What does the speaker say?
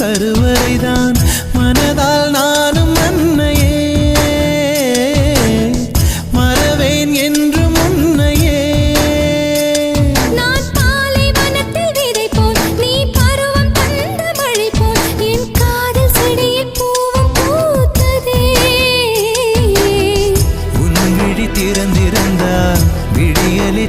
கருவறைதான் மனதால் நானும் அன்னையே மறவேன் என்று முன்னையே. நான் பாலைவனத்தில் விதை போல் நீ பருவம் தந்த மழை போல் என் காதல் செடியில் பூவும் பூத்ததே. உன் விழி திறந்திருந்தால் விழியலி